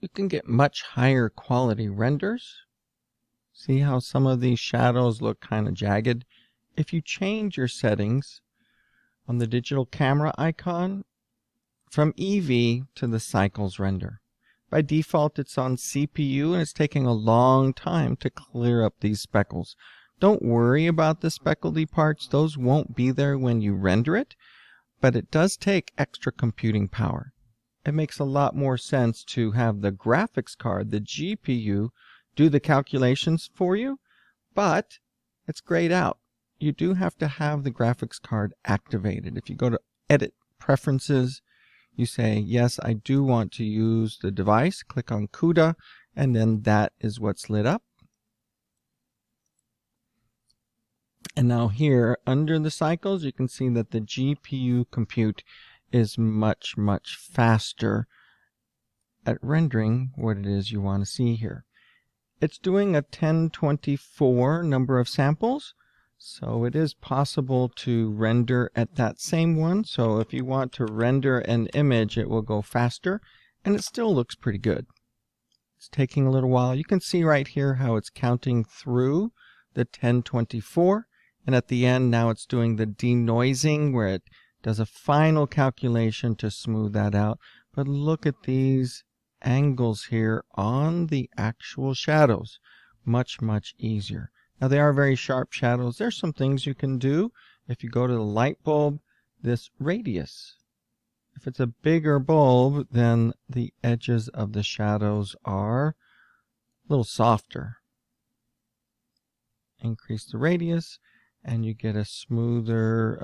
you can get much higher quality renders. See how some of these shadows look kind of jagged? If you change your settings on the digital camera icon from Eevee to the Cycles render. By default, it's on CPU and it's taking a long time to clear up these speckles. Don't worry about the speckledy parts. Those won't be there when you render it, but it does take extra computing power. It makes a lot more sense to have the graphics card, the GPU, do the calculations for you, but it's grayed out. You do have to have the graphics card activated. If you go to Edit Preferences, you say, yes, I do want to use the device, click on CUDA, and then that is what's lit up. And now here, under the cycles, you can see that the GPU compute is much, much faster at rendering what it is you want to see here. It's doing a 1024 number of samples, so it is possible to render at that same one. So if you want to render an image, it will go faster, and it still looks pretty good. It's taking a little while. You can see right here how it's counting through the 1024, and at the end now it's doing the denoising where it does a final calculation to smooth that out. But look at these angles here on the actual shadows. Much, much easier. Now they are very sharp shadows. There's some things you can do. If you go to the light bulb, this radius. If it's a bigger bulb, then the edges of the shadows are a little softer. Increase the radius and you get a smoother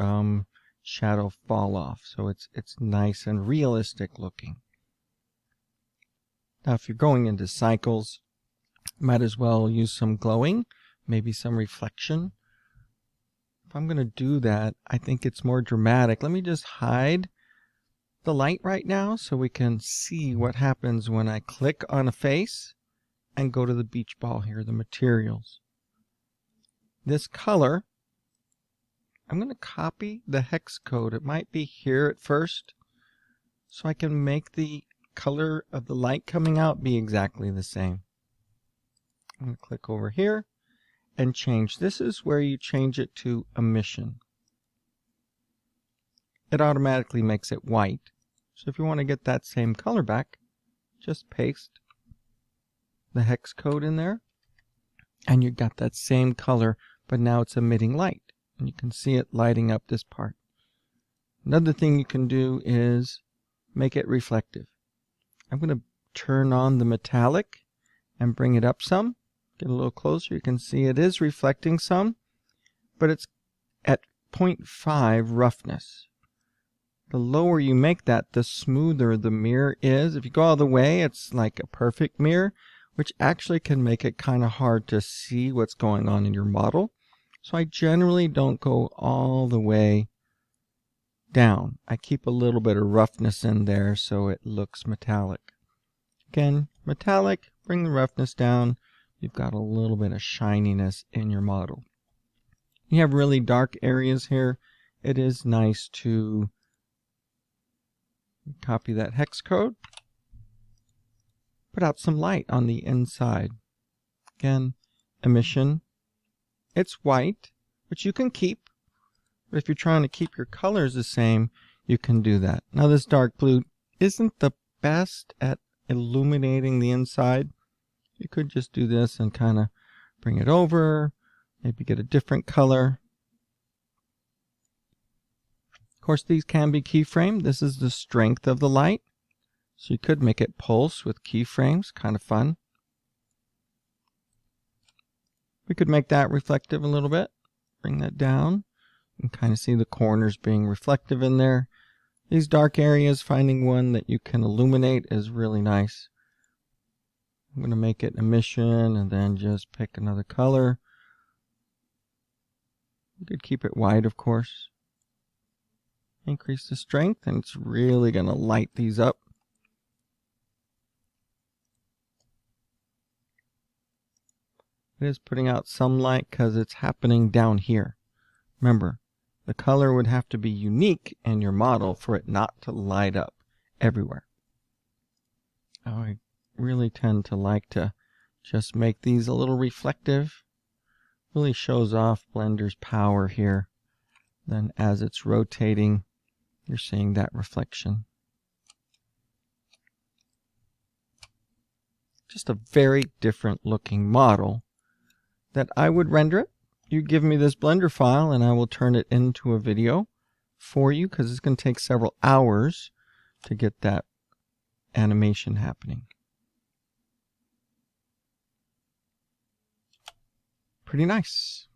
shadow fall off. So it's nice and realistic looking. Now if you're going into cycles, might as well use some glowing, maybe some reflection. If I'm going to do that, I think it's more dramatic. Let me just hide the light right now so we can see what happens when I click on a face and go to the beach ball here, the materials. This color, I'm going to copy the hex code. It might be here at first, so I can make the color of the light coming out be exactly the same. I'm going to click over here and change. This is where you change it to emission. It automatically makes it white. So if you want to get that same color back, just paste the hex code in there, and you got that same color, but now it's emitting light. And you can see it lighting up this part. Another thing you can do is make it reflective. I'm going to turn on the metallic and bring it up some. Get a little closer. You can see it is reflecting some, but it's at 0.5 roughness. The lower you make that, the smoother the mirror is. If you go all the way, it's like a perfect mirror, which actually can make it kind of hard to see what's going on in your model. So I generally don't go all the way down. I keep a little bit of roughness in there so it looks metallic. Again, metallic, bring the roughness down. You've got a little bit of shininess in your model. You have really dark areas here. It is nice to copy that hex code. Put out some light on the inside. Again, emission. It's white, which you can keep. But if you're trying to keep your colors the same, you can do that. Now this dark blue isn't the best at illuminating the inside. You could just do this and kind of bring it over, maybe get a different color. Of course, these can be keyframed. This is the strength of the light. So you could make it pulse with keyframes, kind of fun. We could make that reflective a little bit. Bring that down and kind of see the corners being reflective in there. These dark areas, finding one that you can illuminate is really nice. I'm going to make it emission and then just pick another color. You could keep it white, of course. Increase the strength and it's really going to light these up. It is putting out some light because it's happening down here. Remember, the color would have to be unique in your model for it not to light up everywhere. Oh, I really tend to like to just make these a little reflective. Really shows off Blender's power here. Then as it's rotating, you're seeing that reflection. Just a very different looking model that I would render it. You give me this Blender file and I will turn it into a video for you, because it's going to take several hours to get that animation happening. Pretty nice.